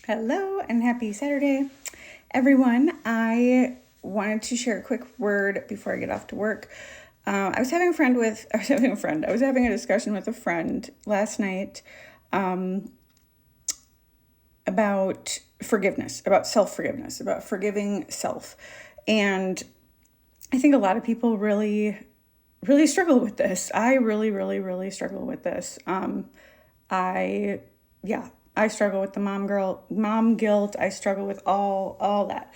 Hello and happy Saturday, everyone. I wanted to share a quick word before I get off to work. I was having a discussion with a friend last night about forgiveness, about self-forgiveness, about forgiving self. And I think a lot of people really, really struggle with this. I really, really, really struggle with this. I struggle with the mom guilt. I struggle with all that.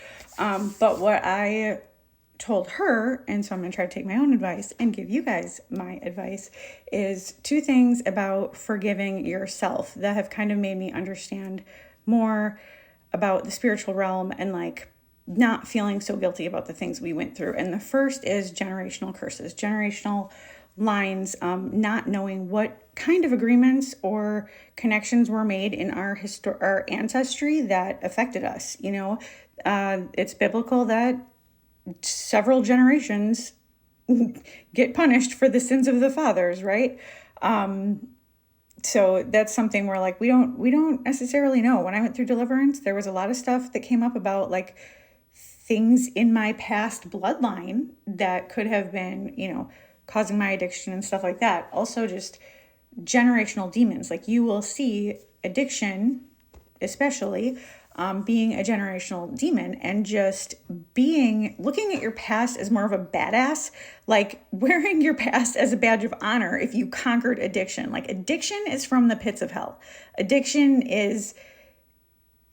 But what I told her, and so I'm going to try to take my own advice and give you guys my advice, is two things about forgiving yourself that have kind of made me understand more about the spiritual realm and not feeling so guilty about the things we went through. And the first is generational curses, generational lines, not knowing what kind of agreements or connections were made in our ancestry that affected us. It's biblical that several generations get punished for the sins of the fathers, right? So that's something where we don't necessarily know. When I went through deliverance, there was a lot of stuff that came up about things in my past bloodline that could have been, causing my addiction and stuff like that. Also just generational demons. You will see addiction, especially, being a generational demon, and just looking at your past as more of a badass, wearing your past as a badge of honor if you conquered addiction. Addiction is from the pits of hell.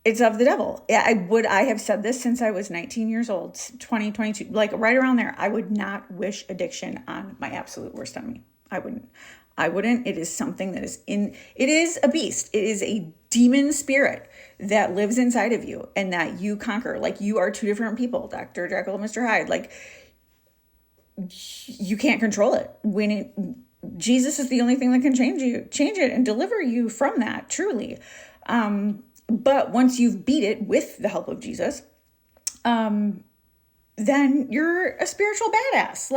It's of the devil. Yeah, I have said this since I was 19 years old, 2022, right around there. I would not wish addiction on my absolute worst enemy. I wouldn't. It is something that it is a beast. It is a demon spirit that lives inside of you and that you conquer. You are two different people, Dr. Jekyll and Mr. Hyde. You can't control it. Jesus is the only thing that can change it and deliver you from that, truly. But once you've beat it with the help of Jesus, then you're a spiritual badass.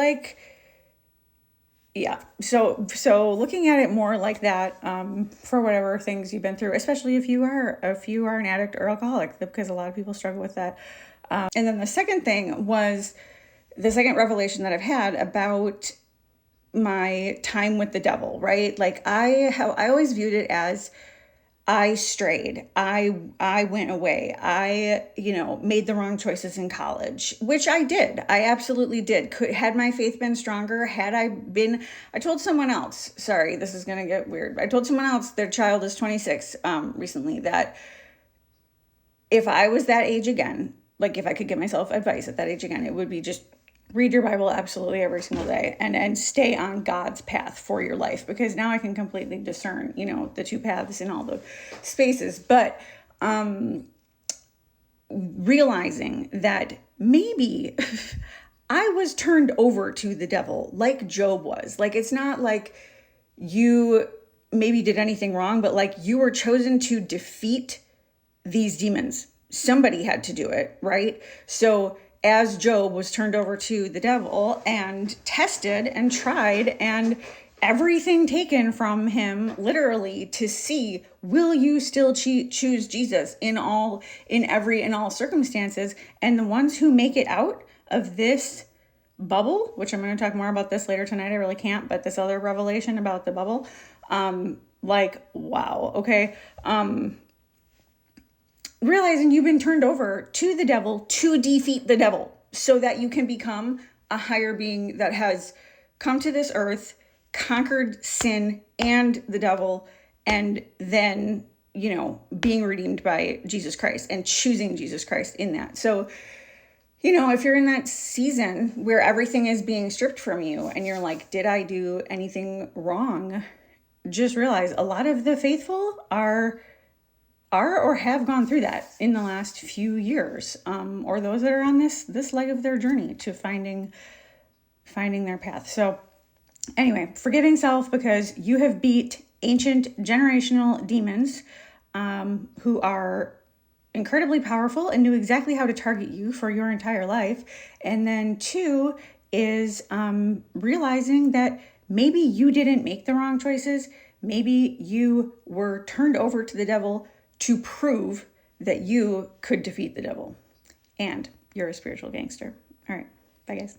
Yeah. So looking at it more like that, for whatever things you've been through, especially if you are an addict or alcoholic, because a lot of people struggle with that. And then the second thing was the second revelation that I've had about my time with the devil, right? I always viewed it as I strayed. I went away. I, made the wrong choices in college, which I did. I absolutely did. Had my faith been stronger, I told someone else, sorry, this is going to get weird. I told someone else, their child is 26, recently, that if I was that age again, if I could give myself advice at that age again, it would be just read your Bible absolutely every single day and stay on God's path for your life, because now I can completely discern, the two paths in all the spaces. But realizing that maybe I was turned over to the devil like Job was. It's not like you maybe did anything wrong, but you were chosen to defeat these demons. Somebody had to do it, right? So as Job was turned over to the devil and tested and tried and everything taken from him, literally, to see, will you still choose Jesus in all circumstances? And the ones who make it out of this bubble, which I'm going to talk more about this later tonight, I really can't, but this other revelation about the bubble, wow, okay. Realizing you've been turned over to the devil to defeat the devil so that you can become a higher being that has come to this earth, conquered sin and the devil, and then, being redeemed by Jesus Christ and choosing Jesus Christ in that. So, if you're in that season where everything is being stripped from you and you're like, did I do anything wrong? Just realize a lot of the faithful are or have gone through that in the last few years, or those that are on this leg of their journey to finding their path. So anyway, forgiving self, because you have beat ancient generational demons, who are incredibly powerful and knew exactly how to target you for your entire life. And then 2 is realizing that maybe you didn't make the wrong choices. Maybe you were turned over to the devil to prove that you could defeat the devil. And you're a spiritual gangster. All right. Bye, guys.